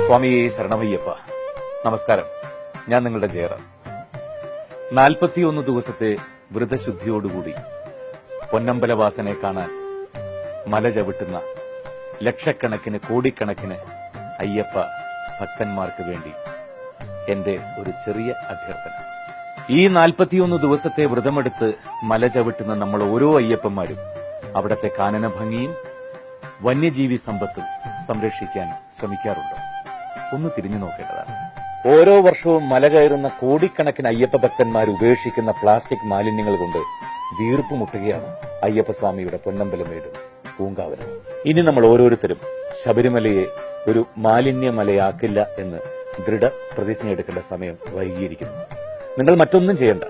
സ്വാമി ശരണമയ്യപ്പ. നമസ്കാരം. ഞാൻ നിങ്ങളുടെ ജയറാം. 41 ദിവസത്തെ വ്രതശുദ്ധിയോടുകൂടി പൊന്നമ്പലവാസനെ കാണാൻ മല ചവിട്ടുന്ന ലക്ഷക്കണക്കിന് കോടിക്കണക്കിന് അയ്യപ്പ ഭക്തന്മാർക്ക് വേണ്ടി എന്റെ ഒരു ചെറിയ അഭ്യർത്ഥന. ഈ 41 ദിവസത്തെ വ്രതമെടുത്ത് മല ചവിട്ടുന്ന നമ്മൾ ഓരോ അയ്യപ്പന്മാരും അവിടത്തെ കാനന ഭംഗിയും വന്യജീവി സമ്പത്തും സംരക്ഷിക്കാൻ ശ്രമിക്കാറുണ്ടോ? ഒന്ന് തിരിഞ്ഞു നോക്കേണ്ടതാണ്. ഓരോ വർഷവും മല കയറുന്ന കോടിക്കണക്കിന് അയ്യപ്പ ഭക്തന്മാർ ഉപേക്ഷിക്കുന്ന പ്ലാസ്റ്റിക് മാലിന്യങ്ങൾ കൊണ്ട് വീർപ്പുമുട്ടുകയാണ് അയ്യപ്പസ്വാമിയുടെ പൊന്നമ്പലമേടും പൂങ്കാവനവും. ഇനി നമ്മൾ ഓരോരുത്തരും ശബരിമലയെ ഒരു മാലിന്യമലയാക്കില്ല എന്ന് ദൃഢപ്രതിജ്ഞ എടുക്കേണ്ട സമയം വൈകിയിരിക്കുന്നു. നിങ്ങൾ മറ്റൊന്നും ചെയ്യണ്ട.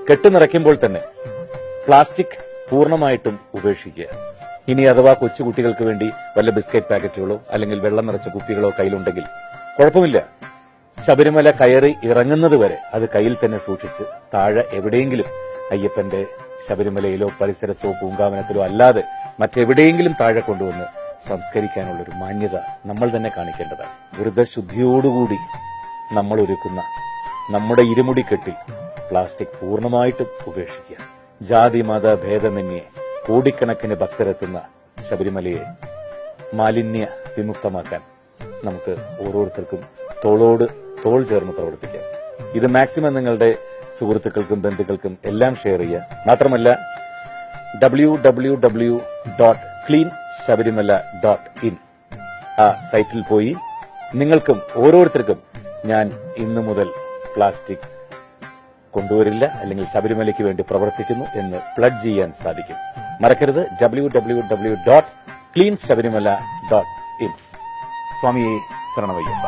കെട്ടുനിറയ്ക്കുമ്പോൾ തന്നെ പ്ലാസ്റ്റിക് പൂർണ്ണമായിട്ടും ഉപേക്ഷിക്കുക. ഇനി അഥവാ കൊച്ചുകുട്ടികൾക്ക് വേണ്ടി വല്ല ബിസ്ക്കറ്റ് പാക്കറ്റുകളോ അല്ലെങ്കിൽ വെള്ളം നിറച്ച കുപ്പികളോ കയ്യിലുണ്ടെങ്കിൽ കുഴപ്പമില്ല. ശബരിമല കയറി ഇറങ്ങുന്നത് വരെ അത് കയ്യിൽ തന്നെ സൂക്ഷിച്ച് താഴെ എവിടെയെങ്കിലും അയ്യപ്പന്റെ ശബരിമലയിലോ പരിസരത്തോ പൂങ്കാവനത്തിലോ അല്ലാതെ മറ്റെവിടെയെങ്കിലും താഴെ കൊണ്ടുവന്ന് സംസ്കരിക്കാനുള്ളൊരു മാന്യത നമ്മൾ തന്നെ കാണിക്കേണ്ടതാണ്. വ്രതശുദ്ധിയോടുകൂടി നമ്മൾ ഒരുക്കുന്ന നമ്മുടെ ഇരുമുടിക്കെട്ടിൽ പ്ലാസ്റ്റിക് പൂർണ്ണമായിട്ടും ഉപേക്ഷിക്കുക. ജാതി മത ഭേദമന്യേ കോടിക്കണക്കിന് ഭക്തരെത്തുന്ന ശബരിമലയെ മാലിന്യ വിമുക്തമാക്കാൻ നമുക്ക് ഓരോരുത്തർക്കും തോളോട് തോൾ ചേർന്ന് പ്രവർത്തിക്കാം. ഇത് മാക്സിമം നിങ്ങളുടെ സുഹൃത്തുക്കൾക്കും ബന്ധുക്കൾക്കും എല്ലാം ഷെയർ ചെയ്യുക. മാത്രമല്ല www.cleanshabarimala.in ആ സൈറ്റിൽ പോയി നിങ്ങൾക്കും ഓരോരുത്തർക്കും ഞാൻ ഇന്നു മുതൽ പ്ലാസ്റ്റിക് കൊണ്ടുവരില്ല അല്ലെങ്കിൽ ശബരിമലയ്ക്ക് വേണ്ടി പ്രവർത്തിക്കുന്നു എന്ന് പ്ലഡ്ജ് ചെയ്യാൻ സാധിക്കും. മറക്കരുത് www.cleanshabarimala.in. സ്വാമിയെ ശരണമയ്യപ്പ.